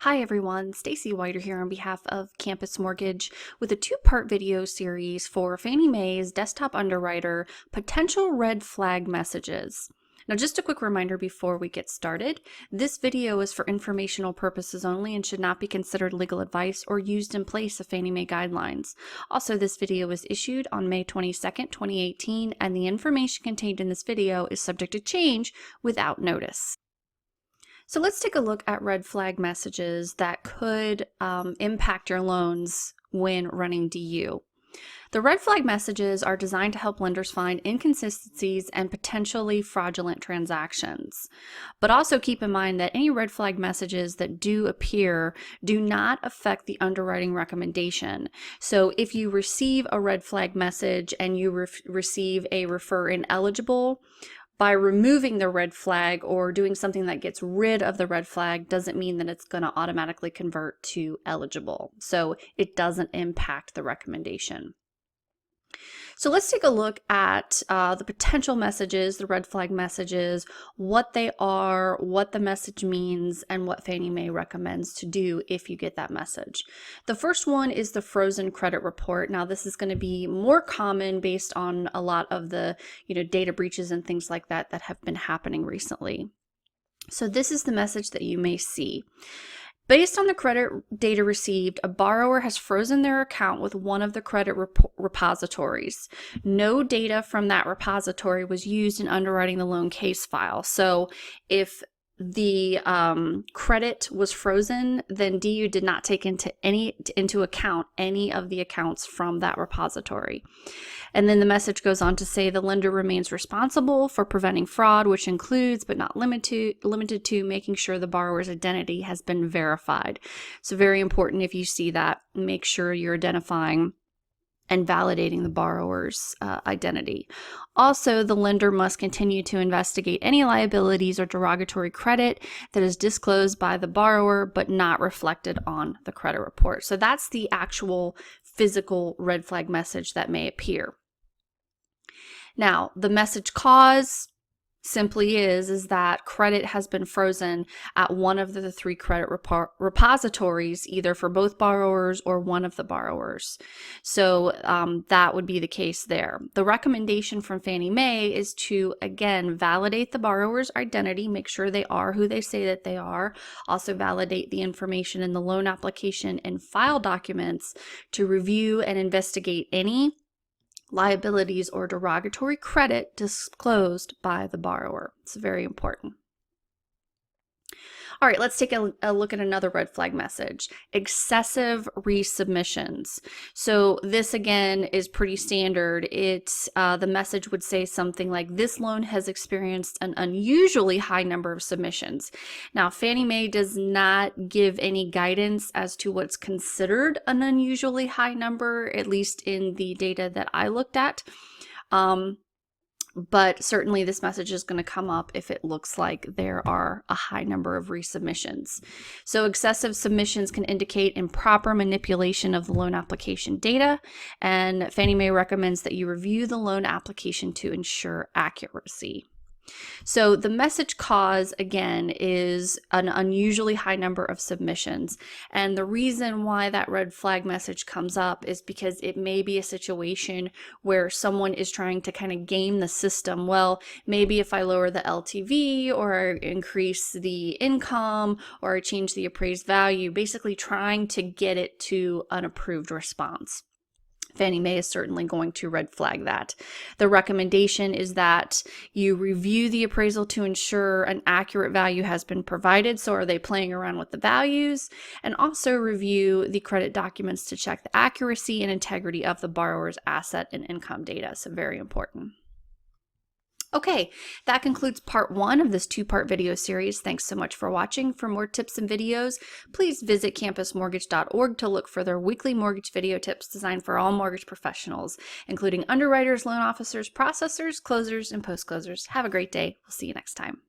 Hi everyone, Stacy Whiter here on behalf of Campus Mortgage with a two-part video series for Fannie Mae's Desktop Underwriter Potential Red Flag Messages. Now just a quick reminder before we get started, this video is for informational purposes only and should not be considered legal advice or used in place of Fannie Mae guidelines. Also, this video was issued on May 22nd, 2018, and the information contained in this video is subject to change without notice. So let's take a look at red flag messages that could impact your loans when running DU. The red flag messages are designed to help lenders find inconsistencies and potentially fraudulent transactions. But also keep in mind that any red flag messages that do appear do not affect the underwriting recommendation. So if you receive a red flag message and you receive a refer ineligible, by removing the red flag or doing something that gets rid of the red flag doesn't mean that it's going to automatically convert to eligible. So it doesn't impact the recommendation. So let's take a look at the potential messages, the red flag messages, what they are, what the message means, and what Fannie Mae recommends to do if you get that message. The first one is the frozen credit report. Now this is going to be more common based on a lot of the data breaches and things like that that have been happening recently. So this is the message that you may see. Based on the credit data received, a borrower has frozen their account with one of the credit repositories. No data from that repository was used in underwriting the loan case file. So if the credit was frozen, then DU did not take into account any of the accounts from that repository. And then the message goes on to say the lender remains responsible for preventing fraud, which includes but not limited to making sure the borrower's identity has been verified. So very important, if you see that, make sure you're identifying and validating the borrower's identity. Also, the lender must continue to investigate any liabilities or derogatory credit that is disclosed by the borrower but not reflected on the credit report. So that's the actual physical red flag message that may appear. Now, the message cause simply is that credit has been frozen at one of the three credit repositories, either for both borrowers or one of the borrowers. So that would be the case there. The recommendation from Fannie Mae is to, again, validate the borrower's identity, make sure they are who they say that they are, also validate the information in the loan application and file documents to review and investigate any liabilities or derogatory credit disclosed by the borrower. It's very important. All right, let's take a look at another red flag message, excessive resubmissions. So this again is pretty standard. It's the message would say something like, this loan has experienced an unusually high number of submissions. Now, Fannie Mae does not give any guidance as to what's considered an unusually high number, at least in the data that I looked at. But certainly this message is going to come up if it looks like there are a high number of resubmissions. So excessive submissions can indicate improper manipulation of the loan application data, and Fannie Mae recommends that you review the loan application to ensure accuracy. So the message cause, again, is an unusually high number of submissions. And the reason why that red flag message comes up is because it may be a situation where someone is trying to kind of game the system. Well, maybe if I lower the LTV or increase the income or change the appraised value, basically trying to get it to an approved response. Fannie Mae is certainly going to red flag that. The recommendation is that you review the appraisal to ensure an accurate value has been provided. So are they playing around with the values? And also review the credit documents to check the accuracy and integrity of the borrower's asset and income data. So very important. Okay, that concludes part one of this two-part video series. Thanks so much for watching. For more tips and videos, please visit campusmortgage.org to look for their weekly mortgage video tips designed for all mortgage professionals, including underwriters, loan officers, processors, closers, and post-closers. Have a great day. We'll see you next time.